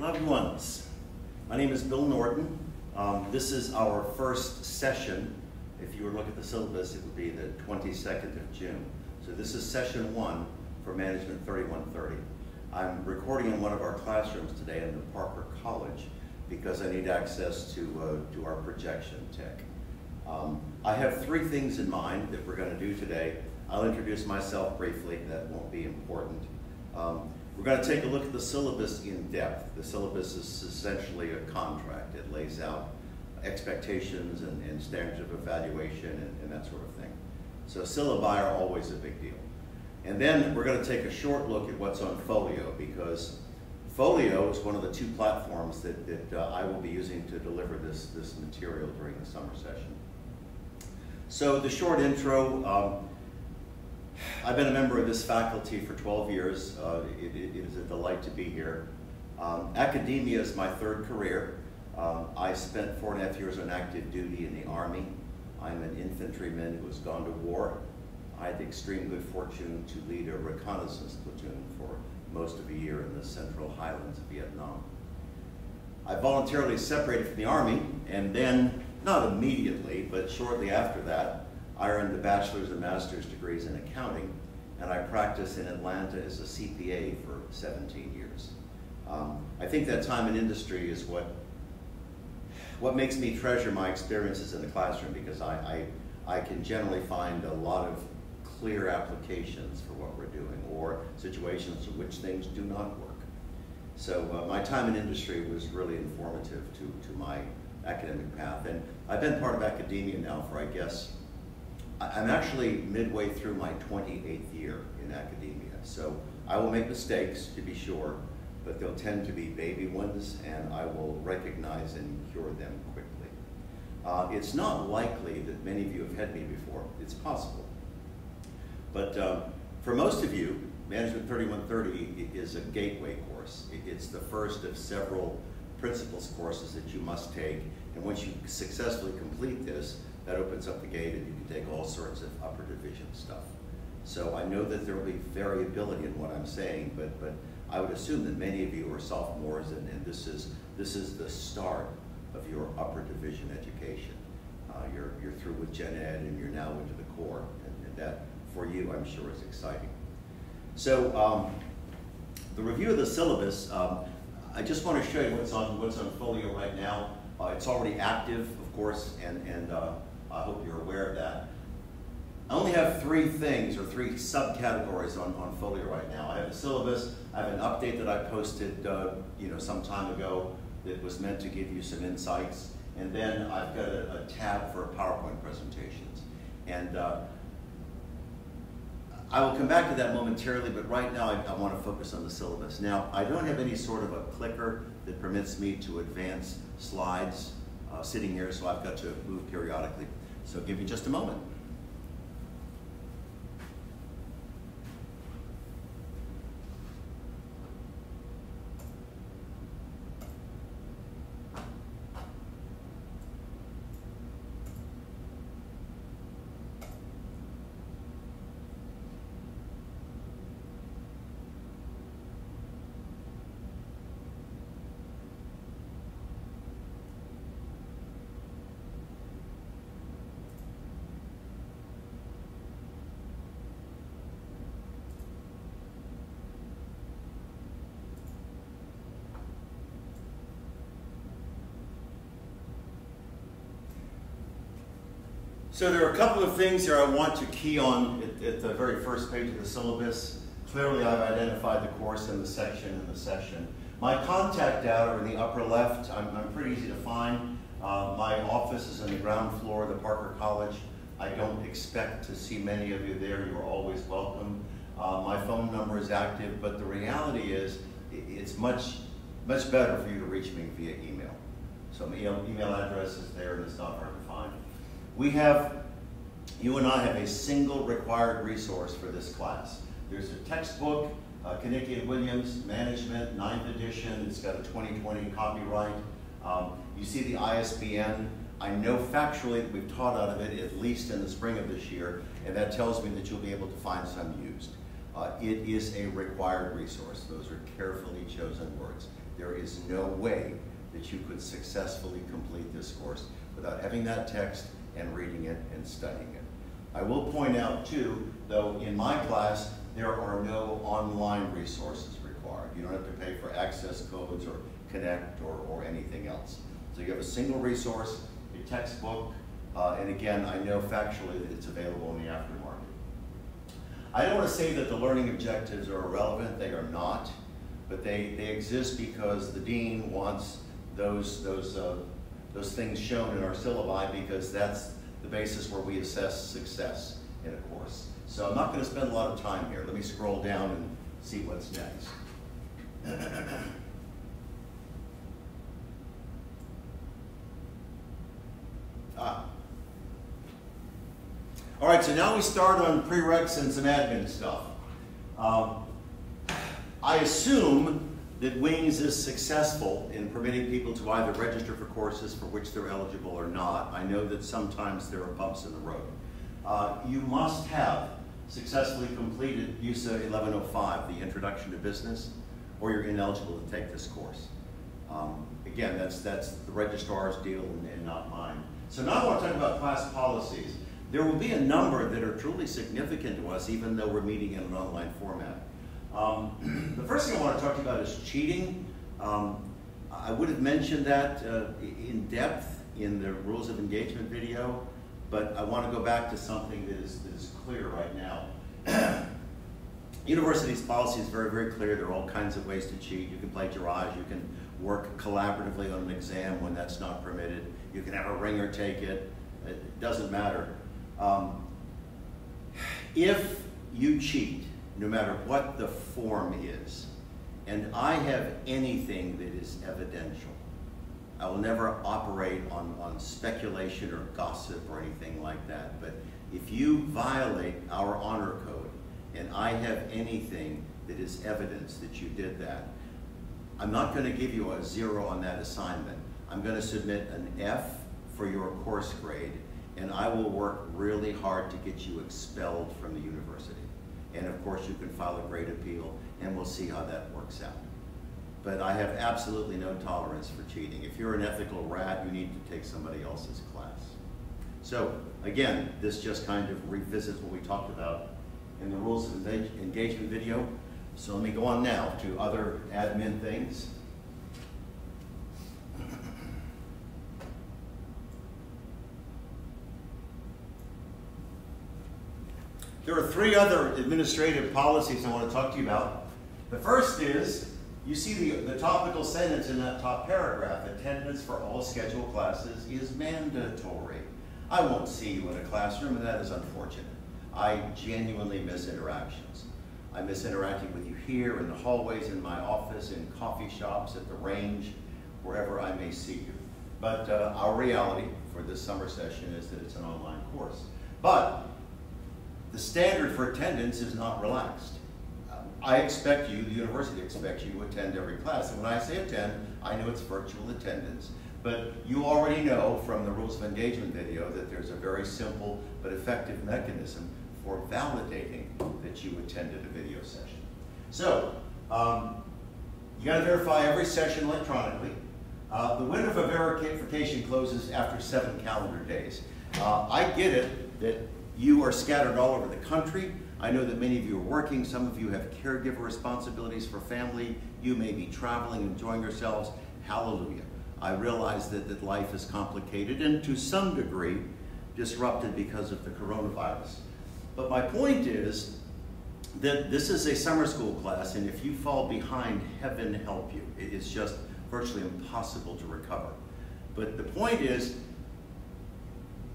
Loved ones, my name is Bill Norton. This is our first session. If you were to look at the syllabus, it would be the 22nd of June. So this is session 1 for Management 3130. I'm recording in one of our classrooms today in the Parker College because I need access to our projection tech. I have 3 things in mind that we're going to do today. I'll introduce myself briefly. That won't be important. We're going to take a look at the syllabus in depth. The syllabus is essentially a contract. It lays out expectations and standards of evaluation and that sort of thing. So syllabi are always a big deal. And then we're going to take a short look at what's on Folio, because Folio is one of the 2 platforms that I will be using to deliver this material during the summer session. So the short intro, I've been a member of this faculty for 12 years. It is a delight to be here. Academia is my 3rd career. I spent 4.5 years on active duty in the Army. I'm an infantryman who has gone to war. I had the extreme good fortune to lead a reconnaissance platoon for most of a year in the central highlands of Vietnam. I voluntarily separated from the Army, and then, not immediately, but shortly after that, I earned the bachelor's and master's degrees in accounting, and I practiced in Atlanta as a CPA for 17 years. I think that time in industry is what makes me treasure my experiences in the classroom, because I can generally find a lot of clear applications for what we're doing, or situations in which things do not work. So my time in industry was really informative to my academic path, and I've been part of academia now for, I guess, I'm actually midway through my 28th year in academia, so I will make mistakes, to be sure, but they'll tend to be baby ones, and I will recognize and cure them quickly. It's not likely that many of you have had me before. It's possible. But for most of you, Management 3130 is a gateway course. It's the first of several principles courses that you must take, and once you successfully complete this, that opens up the gate and you can take all sorts of upper division stuff. So I know that there will be variability in what I'm saying, but I would assume that many of you are sophomores, and this is the start of your upper division education. You're through with Gen Ed and you're now into the core, and that for you I'm sure is exciting. So the review of the syllabus, I just want to show you what's on Folio right now. It's already active, of course, and I hope you're aware of that. I only have 3 things, or 3 subcategories on Folio right now. I have the syllabus, I have an update that I posted some time ago that was meant to give you some insights, and then I've got a tab for PowerPoint presentations. And I will come back to that momentarily, but right now I want to focus on the syllabus. Now, I don't have any sort of a clicker that permits me to advance slides sitting here, so I've got to move periodically. So give me just a moment. So there are a couple of things here I want to key on at the very first page of the syllabus. Clearly I've identified the course and the section and the session. My contact data are in the upper left. I'm pretty easy to find. My office is on the ground floor of the Parker College. I don't expect to see many of you there. You're always welcome. My phone number is active, but the reality is it's much better for you to reach me via email. So my email address is there and it's not hard to find. You and I have a single required resource for this class. There's a textbook, Kinnicky & Williams, Management, 9th edition. It's got a 2020 copyright. You see the ISBN. I know factually that we've taught out of it at least in the spring of this year, and that tells me that you'll be able to find some used. It is a required resource. Those are carefully chosen words. There is no way that you could successfully complete this course without having that text and reading it and studying it. I will point out too, though, in my class, there are no online resources required. You don't have to pay for access codes or connect or anything else. So you have a single resource, a textbook, and again, I know factually that it's available in the aftermarket. I don't want to say that the learning objectives are irrelevant. They are not, but they exist because the dean wants those things shown in our syllabi, because that's the basis where we assess success in a course. So I'm not going to spend a lot of time here. Let me scroll down and see what's next. All right, so now we start on prereqs and some admin stuff. I assume that Wings is successful in permitting people to either register for courses for which they're eligible or not. I know that sometimes there are bumps in the road. You must have successfully completed USA 1105, the Introduction to Business, or you're ineligible to take this course. Again, that's the registrar's deal and not mine. So now I want to talk about class policies. There will be a number that are truly significant to us, even though we're meeting in an online format. The first thing I want to talk about is cheating. I would have mentioned that in depth in the rules of engagement video, but I want to go back to something that is clear right now. University's policy is very, very clear. There are all kinds of ways to cheat. You can plagiarize. You can work collaboratively on an exam when that's not permitted. You can have a ringer take it. It doesn't matter. If you cheat, no matter what the form is, and I have anything that is evidential, I will never operate on speculation or gossip or anything like that. But if you violate our honor code and I have anything that is evidence that you did that, I'm not going to give you a 0 on that assignment. I'm going to submit an F for your course grade, and I will work really hard to get you expelled from the university. And of course, you can file a grade appeal, and we'll see how that works out. But I have absolutely no tolerance for cheating. If you're an ethical rat, you need to take somebody else's class. So again, this just kind of revisits what we talked about in the rules of engagement video. So let me go on now to other admin things. There are 3 other administrative policies I want to talk to you about. The first is, you see the topical sentence in that top paragraph: attendance for all scheduled classes is mandatory. I won't see you in a classroom, and that is unfortunate. I genuinely miss interactions. I miss interacting with you here, in the hallways, in my office, in coffee shops, at the range, wherever I may see you. But our reality for this summer session is that it's an online course. But the standard for attendance is not relaxed. I expect you, the university expects you to attend every class. And when I say attend, I know it's virtual attendance. But you already know from the rules of engagement video that there's a very simple but effective mechanism for validating that you attended a video session. So, you gotta verify every session electronically. The window for verification closes after 7 calendar days. I get it that you are scattered all over the country. I know that many of you are working. Some of you have caregiver responsibilities for family. You may be traveling, enjoying yourselves. Hallelujah. I realize that life is complicated and to some degree disrupted because of the coronavirus. But my point is that this is a summer school class, and if you fall behind, heaven help you. It is just virtually impossible to recover. But the point is,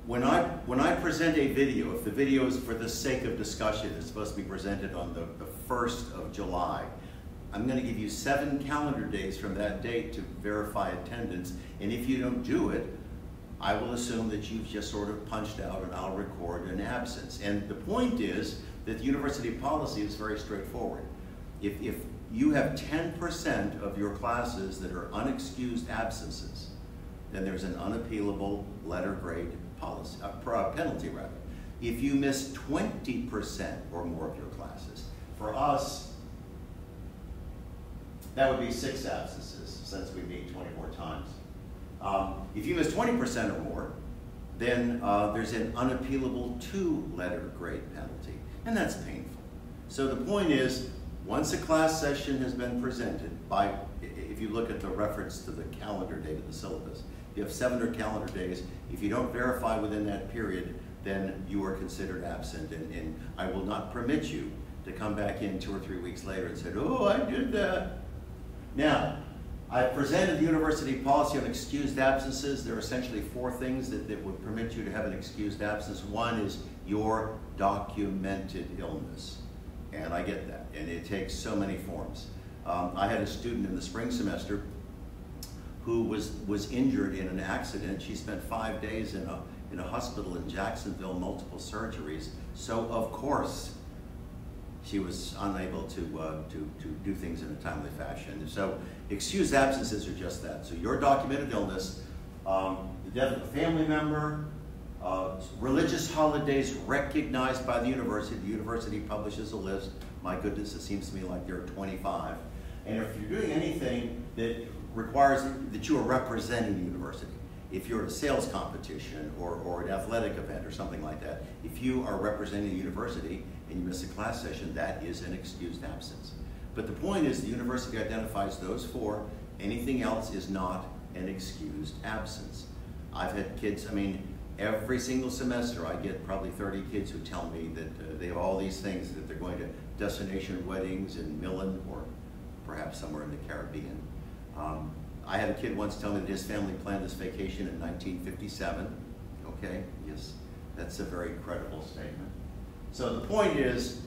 when I present a video, if the video is for the sake of discussion, it's supposed to be presented on the 1st of July, I'm going to give you 7 calendar days from that date to verify attendance, and if you don't do it, I will assume that you've just sort of punched out and I'll record an absence. And the point is that the university policy is very straightforward. If you have 10% of your classes that are unexcused absences, then there's an unappealable letter grade policy, penalty rather. If you miss 20% or more of your classes, for us, That would be 6 absences since we meet 24 times. If you miss 20% or more, then there's an unappealable 2-letter grade penalty, and that's painful. So the point is, once a class session has been presented by, if you look at the reference to the calendar date of the syllabus, you have 7 calendar days. If you don't verify within that period, then you are considered absent, and I will not permit you to come back in 2 or 3 weeks later and say, oh, I did that. Now, I presented the university policy on excused absences. There are essentially 4 things that would permit you to have an excused absence. One is your documented illness, and I get that, and it takes so many forms. I had a student in the spring semester who was injured in an accident. She spent 5 days in a hospital in Jacksonville, multiple surgeries. So of course, she was unable to do things in a timely fashion. So excused absences are just that. So your documented illness, the death of a family member, religious holidays recognized by the university. The university publishes a list. My goodness, it seems to me like there are 25. And if you're doing anything that requires that you are representing the university, if you're at a sales competition or an athletic event or something like that, if you are representing the university and you miss a class session, that is an excused absence. But the point is the university identifies those 4. Anything else is not an excused absence. I've had kids, I mean, every single semester I get probably 30 kids who tell me that they have all these things, that they're going to destination weddings in Milan or perhaps somewhere in the Caribbean. I had a kid once tell me that his family planned this vacation in 1957. Okay, yes, that's a very credible statement. So the point is,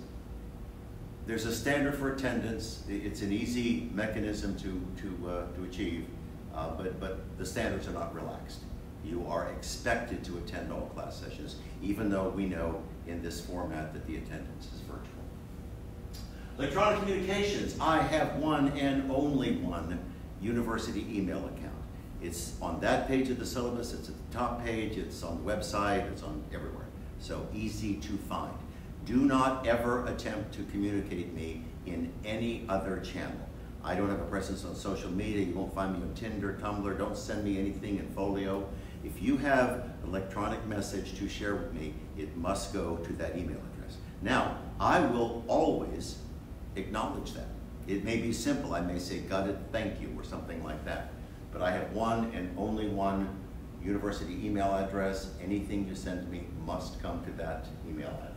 there's a standard for attendance. It's an easy mechanism to achieve, but the standards are not relaxed. You are expected to attend all class sessions, even though we know in this format that the attendance is virtual. Electronic communications, I have one and only one university email account. It's on that page of the syllabus, it's at the top page, it's on the website, it's on everywhere. So easy to find. Do not ever attempt to communicate me in any other channel. I don't have a presence on social media. You won't find me on Tinder, Tumblr. Don't send me anything in folio. If you have an electronic message to share with me, it must go to that email address. Now, I will always acknowledge that. It may be simple. I may say, got it, thank you, or something like that. But I have one and only one university email address. Anything you send to me must come to that email address.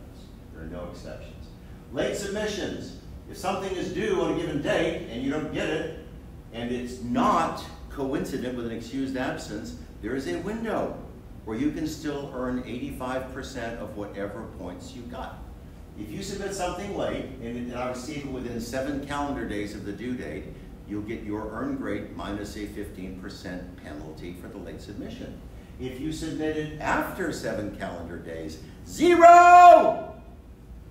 There are no exceptions. Late submissions. If something is due on a given date and you don't get it, and it's not coincident with an excused absence, there is a window where you can still earn 85% of whatever points you got. If you submit something late, and I receive it within 7 calendar days of the due date, you'll get your earned grade minus a 15% penalty for the late submission. If you submit it after 7 calendar days, 0!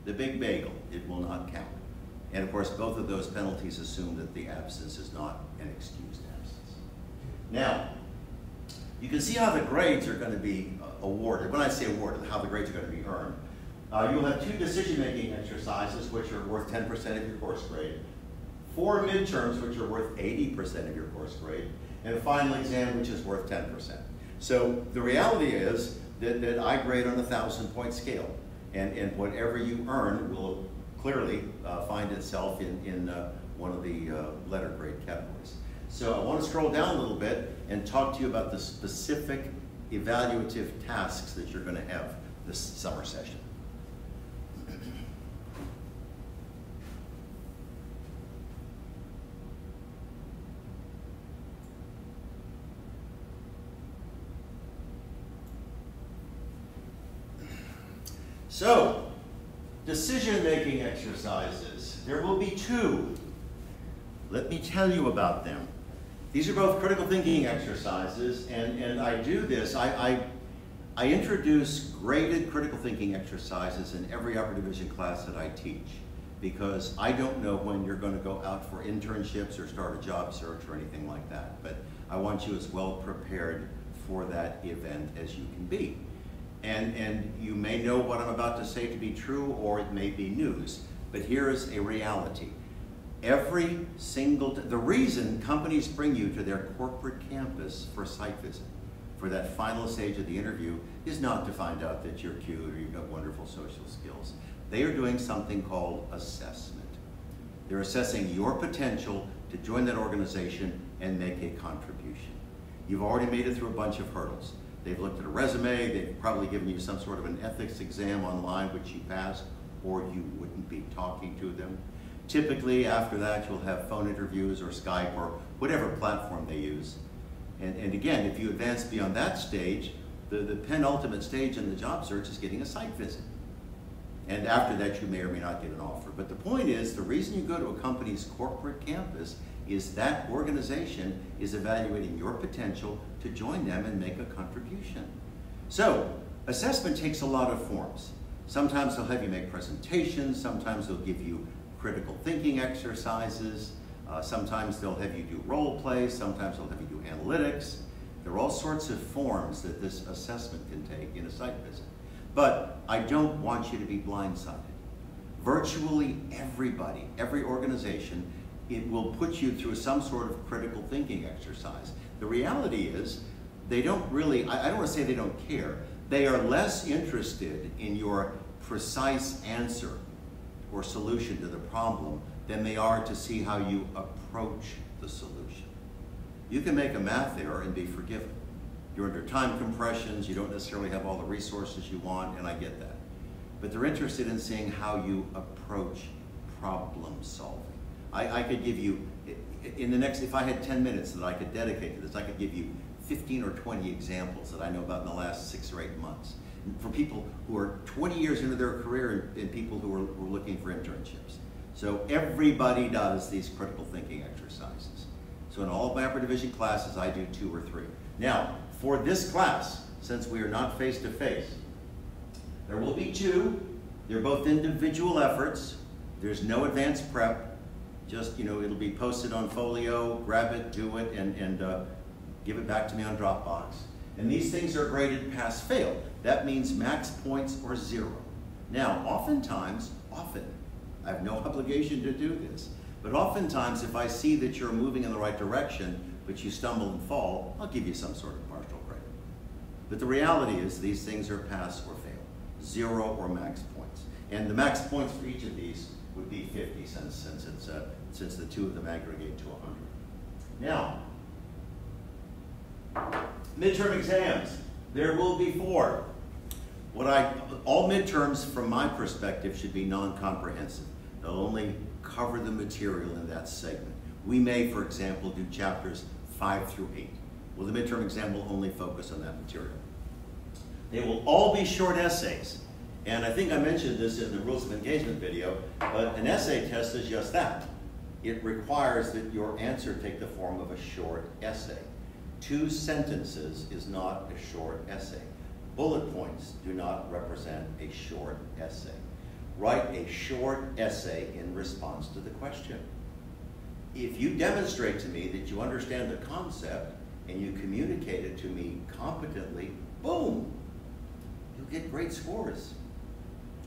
The big bagel, it will not count. And of course, both of those penalties assume that the absence is not an excused absence. Now, you can see how the grades are going to be awarded. When I say awarded, how the grades are going to be earned. You'll have 2 decision-making exercises, which are worth 10% of your course grade, 4 midterms, which are worth 80% of your course grade, and a final exam, which is worth 10%. So the reality is that I grade on a 1,000-point scale, and whatever you earn will clearly find itself in one of the letter grade categories. So I want to scroll down a little bit and talk to you about the specific evaluative tasks that you're going to have this summer session. So, decision-making exercises. There will be 2. Let me tell you about them. These are both critical thinking exercises, and I do this. I introduce graded critical thinking exercises in every upper division class that I teach, because I don't know when you're going to go out for internships or start a job search or anything like that. But I want you as well prepared for that event as you can be. And you may know what I'm about to say to be true, or it may be news. But here is a reality. Every single, the reason companies bring you to their corporate campus for a site visit, for that final stage of the interview, is not to find out that you're cute or you've got wonderful social skills. They are doing something called assessment. They're assessing your potential to join that organization and make a contribution. You've already made it through a bunch of hurdles. They've looked at a resume, they've probably given you some sort of an ethics exam online which you passed, or you wouldn't be talking to them. Typically, after that, you'll have phone interviews or Skype or whatever platform they use. And again, if you advance beyond that stage, the penultimate stage in the job search is getting a site visit. And after that, you may or may not get an offer. But the point is, the reason you go to a company's corporate campus is that organization is evaluating your potential to join them and make a contribution. So, assessment takes a lot of forms. Sometimes they'll have you make presentations, sometimes they'll give you critical thinking exercises, sometimes they'll have you do role play, sometimes they'll have you do analytics. There are all sorts of forms that this assessment can take in a site visit. But I don't want you to be blindsided. Virtually everybody, every organization, it will put you through some sort of critical thinking exercise. The reality is, they don't really, I don't want to say they don't care, they are less interested in your precise answer or solution to the problem than they are to see how you approach the solution. You can make a math error and be forgiven. You're under time compressions, you don't necessarily have all the resources you want, and I get that. But they're interested in seeing how you approach problem solving. I could give you, in the next, if I had 10 minutes that I could dedicate to this, I could give you 15 or 20 examples that I know about in the last 6 or 8 months. For people who are 20 years into their career and people who are looking for internships. So everybody does these critical thinking exercises. So in all of my upper division classes, I do 2 or 3. Now, for this class, since we are not face-to-face, there will be 2. They're both individual efforts. There's no advanced prep. Just, it'll be posted on Folio, grab it, do it, and give it back to me on Dropbox. And these things are graded pass-fail. That means max points or 0. Now, oftentimes, I have no obligation to do this, but oftentimes if I see that you're moving in the right direction, but you stumble and fall, I'll give you some sort of partial credit. But the reality is these things are pass or fail, 0 or max points. And the max points for each of these would be 50 since the 2 of them aggregate to 100. Now, midterm exams, there will be 4. All midterms from my perspective should be non-comprehensive. They'll only cover the material in that segment. We may, for example, do chapters 5 through 8. Well, the midterm exam will only focus on that material. They will all be short essays. And I think I mentioned this in the Rules of Engagement video, but an essay test is just that. It requires that your answer take the form of a short essay. 2 sentences is not a short essay. Bullet points do not represent a short essay. Write a short essay in response to the question. If you demonstrate to me that you understand the concept and you communicate it to me competently, boom, you'll get great scores.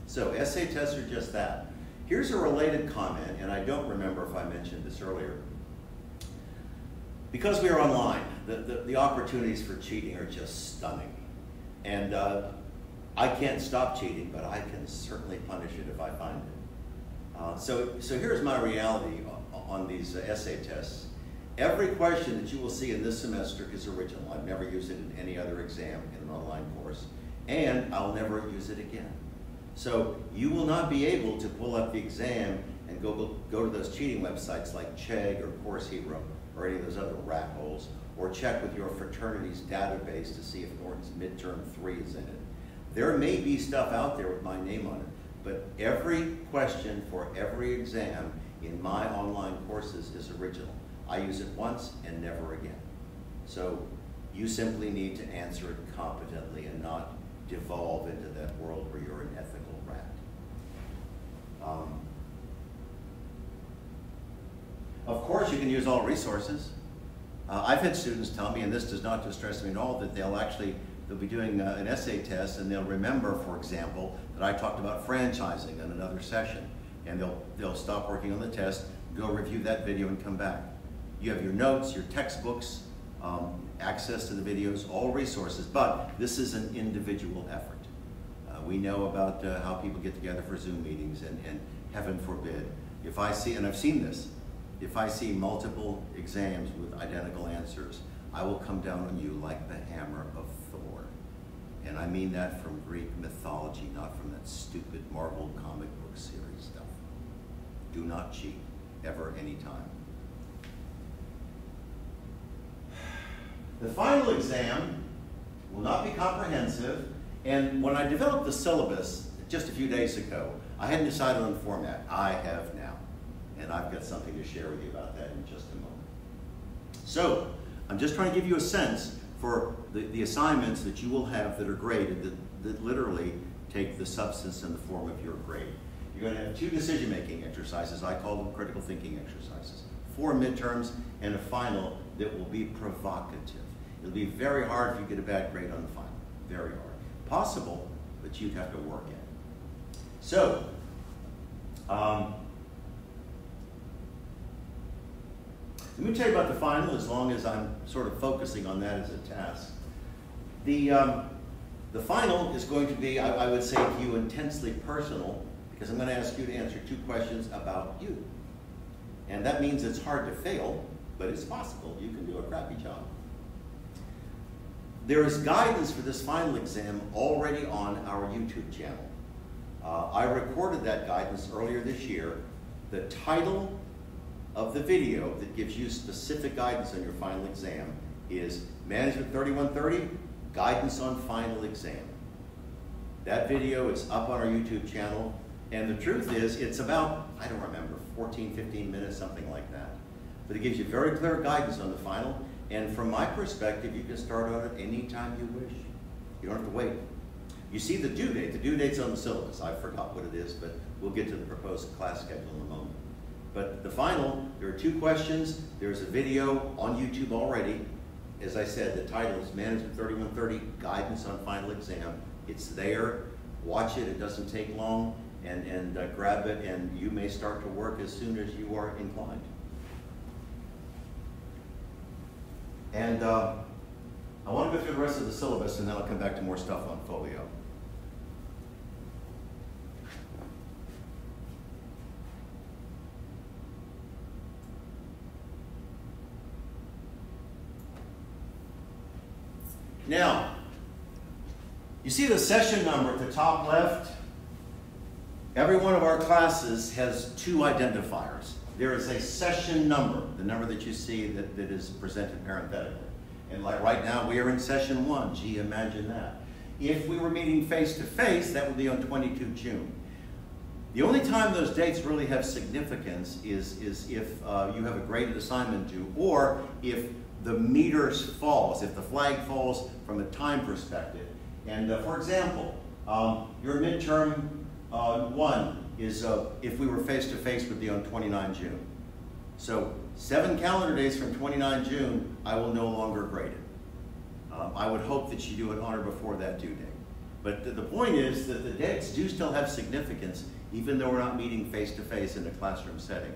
So essay tests are just that. Here's a related comment, and I don't remember if I mentioned this earlier. Because we are online, the opportunities for cheating are just stunning. And I can't stop cheating, but I can certainly punish it if I find it. So here's my reality on these essay tests. Every question that you will see in this semester is original. I've never used it in any other exam in an online course, and I'll never use it again. So you will not be able to pull up the exam and go to those cheating websites like Chegg or Course Hero or any of those other rat holes, or check with your fraternity's database to see if Norton's midterm 3 is in it. There may be stuff out there with my name on it, but every question for every exam in my online courses is original. I use it once and never again. So you simply need to answer it competently and not devolve into that world where you're an ethical rat. Of course, you can use all resources. I've had students tell me, and this does not distress me at all, that they'll be doing an essay test and they'll remember, for example, that I talked about franchising in another session. and they'll stop working on the test, go review that video and come back. You have your notes, your textbooks, access to the videos, all resources, but this is an individual effort. We know about how people get together for Zoom meetings, and heaven forbid, if I see, and I've seen this, if I see multiple exams with identical answers, I will come down on you like the hammer of Thor. And I mean that from Greek mythology, not from that stupid Marvel comic book series stuff. Do not cheat, ever, anytime. The final exam will not be comprehensive, and when I developed the syllabus just a few days ago, I hadn't decided on the format. I have now, and I've got something to share with you about that in just a moment. So, I'm just trying to give you a sense for the assignments that you will have that are graded, that literally take the substance and the form of your grade. You're going to have 2 decision-making exercises. I call them critical thinking exercises. 4 midterms and a final that will be provocative. It'll be very hard if you get a bad grade on the final. Very hard. Possible, but you'd have to work at it. So, let me tell you about the final, as long as I'm sort of focusing on that as a task. The final is going to be, I would say to you, intensely personal, because I'm going to ask you to answer 2 questions about you. And that means it's hard to fail, but it's possible. You can do a crappy job. There is guidance for this final exam already on our YouTube channel. I recorded that guidance earlier this year. The title of the video that gives you specific guidance on your final exam is Management 3130, Guidance on Final Exam. That video is up on our YouTube channel, and the truth is, it's about, I don't remember, 14, 15 minutes, something like that. But it gives you very clear guidance on the final, and from my perspective, you can start on it anytime you wish. You don't have to wait. You see the due date. The due date's on the syllabus. I forgot what it is, but we'll get to the proposed class schedule in a moment. But the final, there are 2 questions. There's a video on YouTube already. As I said, the title is Management 3130, Guidance on Final Exam. It's there. Watch it. It doesn't take long. And grab it, and you may start to work as soon as you are inclined. And I want to go through the rest of the syllabus, and then I'll come back to more stuff on folio. Now, you see the session number at the top left? Every one of our classes has 2 identifiers. There is a session number, the number that you see that is presented parenthetically. And like right now, we are in session 1. Gee, imagine that. If we were meeting face-to-face, that would be on 22 June. The only time those dates really have significance is if you have a graded assignment due, or if the meters falls, if the flag falls from a time perspective. And for example, your midterm 1 is if we were face-to-face would be on 29 June. So 7 calendar days from 29 June, I will no longer grade it. I would hope that you do it on or before that due date. But the point is that the dates do still have significance, even though we're not meeting face-to-face in a classroom setting.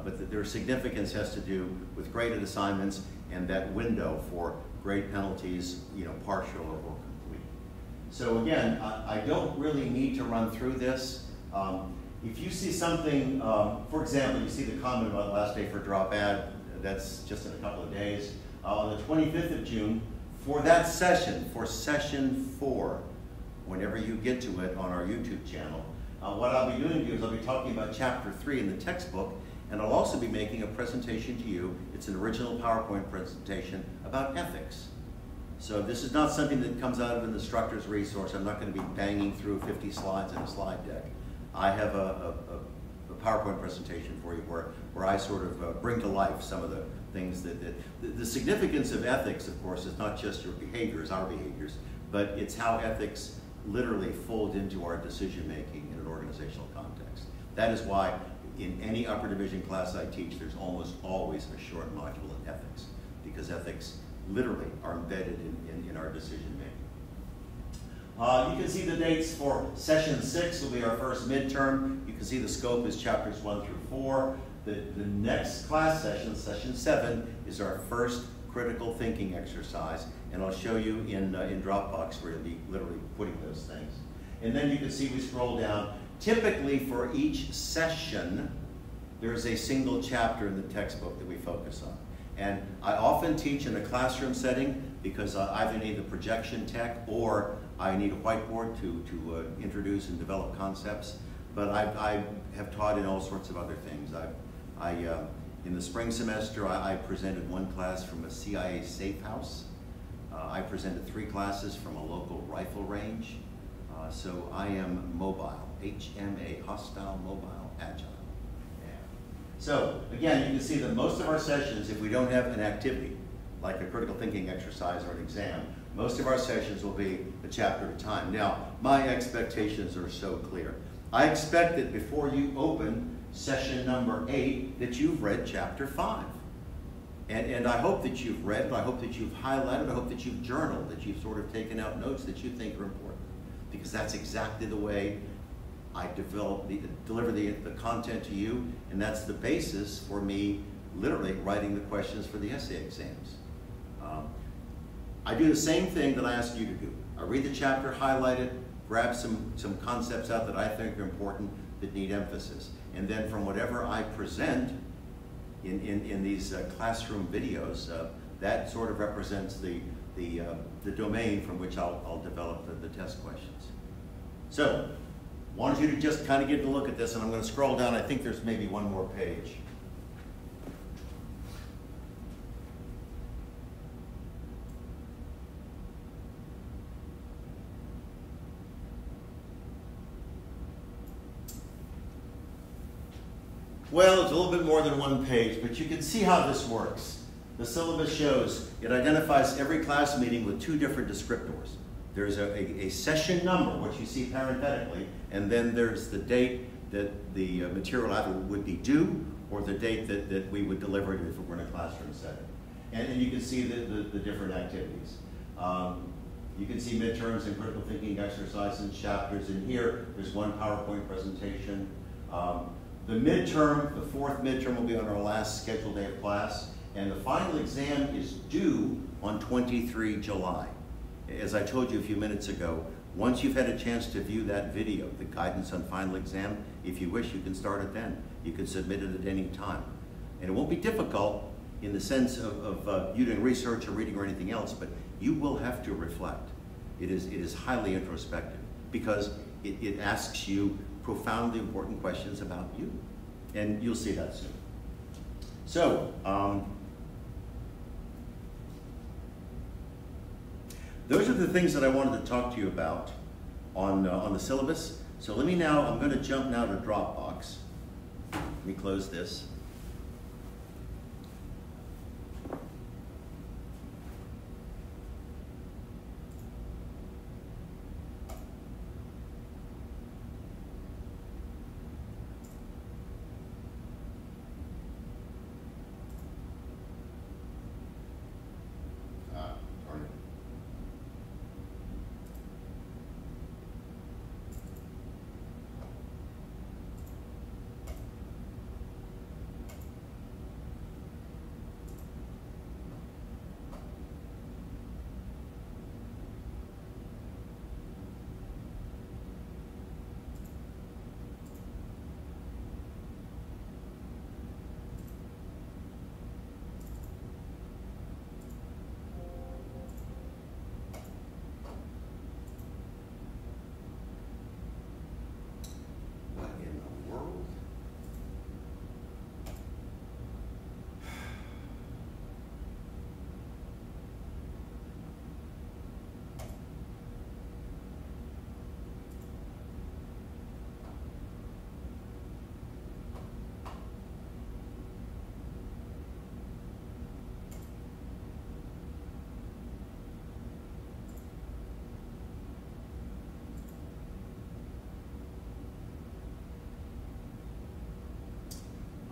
But their significance has to do with graded assignments and that window for grade penalties, partial or complete. So again, I don't really need to run through this. If you see something, for example, you see the comment about last day for drop add, that's just in a couple of days. On the 25th of June, for that session, for session 4, whenever you get to it on our YouTube channel, what I'll be doing is I'll be talking about chapter 3 in the textbook, and I'll also be making a presentation to you. It's an original PowerPoint presentation about ethics. So this is not something that comes out of an instructor's resource. I'm not going to be banging through 50 slides in a slide deck. I have a PowerPoint presentation for you where I sort of bring to life some of the things that the significance of ethics, of course, is not just your behaviors, our behaviors, but it's how ethics literally fold into our decision-making in an organizational context. That is why in any upper division class I teach, there's almost always a short module in ethics, because ethics literally are embedded in our decision-making. You can see the dates for session 6 will be our first midterm. You can see the scope is chapters 1 through 4. The next class session, session 7, is our first critical thinking exercise, and I'll show you in Dropbox where you'll be literally putting those things. And then you can see we scroll down. Typically for each session, there's a single chapter in the textbook that we focus on. And I often teach in a classroom setting because I either need the projection tech or I need a whiteboard to introduce and develop concepts. But I have taught in all sorts of other things. In the spring semester, I presented one class from a CIA safe house. I presented 3 classes from a local rifle range. So I am mobile, HMA, hostile, mobile, agile. Yeah. So again, you can see that most of our sessions, if we don't have an activity, like a critical thinking exercise or an exam, most of our sessions will be a chapter at a time. Now, my expectations are so clear. I expect that before you open session number 8, that you've read chapter 5. And I hope that you've read it, I hope that you've highlighted, I hope that you've journaled, that you've sort of taken out notes that you think are important. Because that's exactly the way I deliver the content to you, and that's the basis for me literally writing the questions for the essay exams. I do the same thing that I ask you to do. I read the chapter, highlight it, grab some concepts out that I think are important that need emphasis. And then from whatever I present in these classroom videos, that sort of represents the domain from which I'll develop the test questions. So, wanted you to just kind of get a look at this, and I'm going to scroll down. I think there's maybe one more page. Well, it's a little bit more than one page, but you can see how this works. The syllabus shows it identifies every class meeting with 2 different descriptors. There's a session number, which you see parenthetically, and then there's the date that the material either would be due or the date that we would deliver it if it were in a classroom setting. And you can see the different activities. You can see midterms and critical thinking exercises and chapters. In here, there's one PowerPoint presentation. The midterm, the 4th midterm, will be on our last scheduled day of class, and the final exam is due on 23 July. As I told you a few minutes ago, once you've had a chance to view that video, the guidance on final exam, if you wish, you can start it then. You can submit it at any time. And it won't be difficult in the sense of you doing research or reading or anything else, but you will have to reflect. It is highly introspective because it asks you profoundly important questions about you. And you'll see that soon. So, those are the things that I wanted to talk to you about on the syllabus. So I'm going to jump now to Dropbox. Let me close this.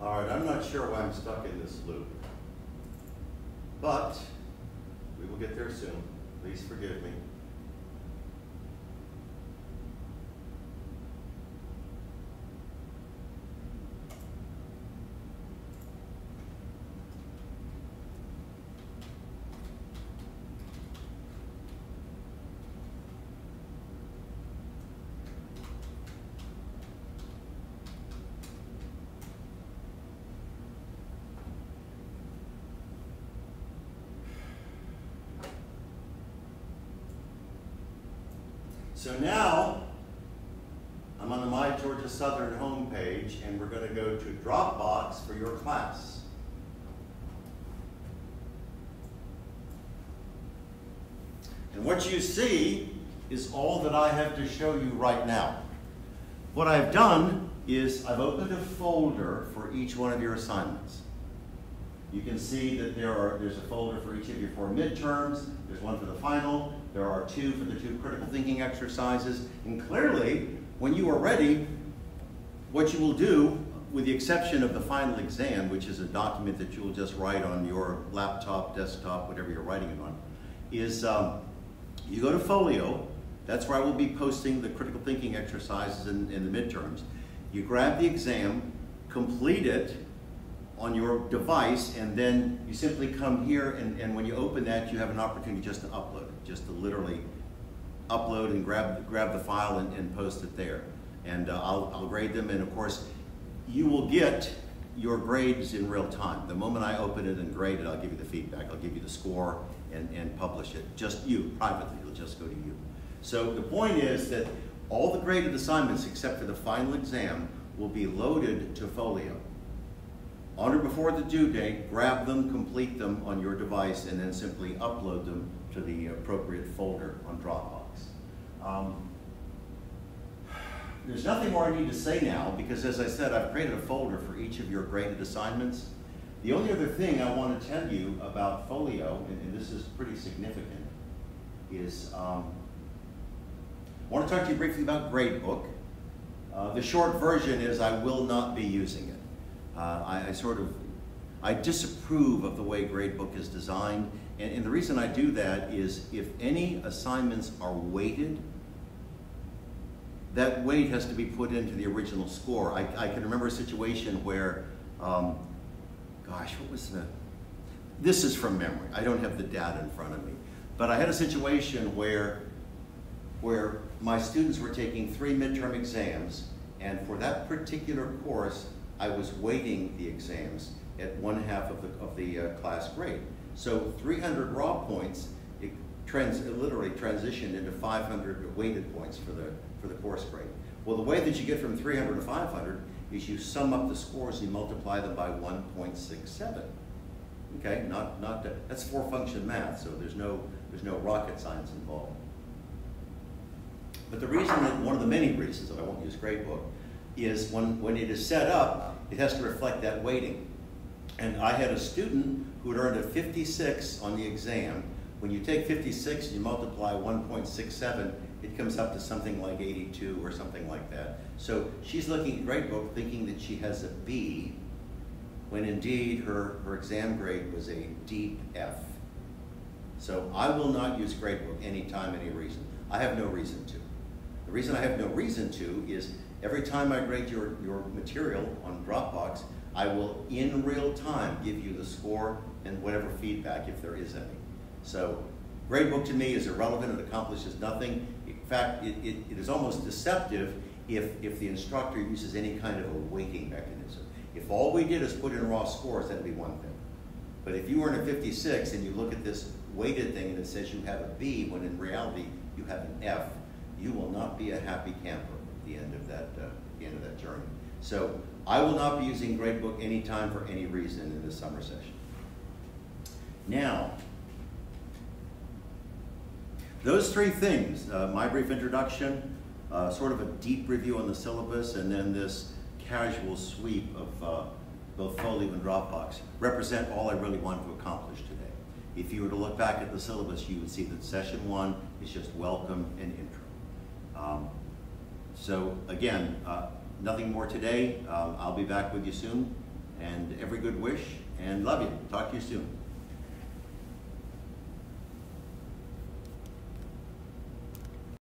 All right, I'm not sure why I'm stuck in this loop, but we will get there soon. Please forgive me. So now, I'm on the My Georgia Southern homepage, and we're going to go to Dropbox for your class. And what you see is all that I have to show you right now. What I've done is I've opened a folder for each one of your assignments. You can see that there's a folder for each of your 4 midterms, there's one for the final, there are 2 for the 2 critical thinking exercises, and clearly, when you are ready, what you will do, with the exception of the final exam, which is a document that you will just write on your laptop, desktop, whatever you're writing it on, is you go to Folio. That's where I will be posting the critical thinking exercises in the midterms. You grab the exam, complete it on your device, and then you simply come here, and when you open that, you have an opportunity just to upload it, just to literally upload and grab the file and post it there. And I'll grade them, and of course, you will get your grades in real time. The moment I open it and grade it, I'll give you the feedback. I'll give you the score and publish it. Just you, privately, it'll just go to you. So the point is that all the graded assignments, except for the final exam, will be loaded to Folio. On or before the due date, grab them, complete them on your device, and then simply upload them to the appropriate folder on Dropbox. There's nothing more I need to say now, because as I said, I've created a folder for each of your graded assignments. The only other thing I want to tell you about Folio, and this is pretty significant, is I want to talk to you briefly about Gradebook. The short version is I will not be using it. I disapprove of the way Gradebook is designed, and the reason I do that is if any assignments are weighted, that weight has to be put into the original score. I can remember a situation where, gosh, what was this is from memory. I don't have the data in front of me. But I had a situation where my students were taking 3 midterm exams, and for that particular course, I was weighting the exams at 1/2 of the class grade. So 300 raw points, it literally transitioned into 500 weighted points for the course grade. Well, the way that you get from 300 to 500 is you sum up the scores and you multiply them by 1.67. Okay, that's 4-function math, so there's no rocket science involved. But the reason, one of the many reasons that I won't use Gradebook, is when it is set up, it has to reflect that weighting. And I had a student who had earned a 56 on the exam. When you take 56 and you multiply 1.67, it comes up to something like 82 or something like that. So she's looking at Gradebook thinking that she has a B, when indeed her exam grade was a deep F. So I will not use Gradebook anytime, any reason. I have no reason to. The reason I have no reason to is every time I grade your material on Dropbox, I will in real time give you the score and whatever feedback if there is any. So Gradebook to me is irrelevant, it accomplishes nothing. In fact, it is almost deceptive if the instructor uses any kind of a weighting mechanism. If all we did is put in raw scores, that'd be one thing. But if you earn a 56 and you look at this weighted thing and it says you have a B when in reality you have an F, you will not be a happy camper at the end of that journey. So I will not be using Gradebook anytime for any reason in this summer session. Now, those 3 things, my brief introduction, sort of a deep review on the syllabus, and then this casual sweep of both Folio and Dropbox, represent all I really wanted to accomplish today. If you were to look back at the syllabus, you would see that session 1 is just welcome and intro. So again, nothing more today. I'll be back with you soon, and every good wish, and love you. Talk to you soon.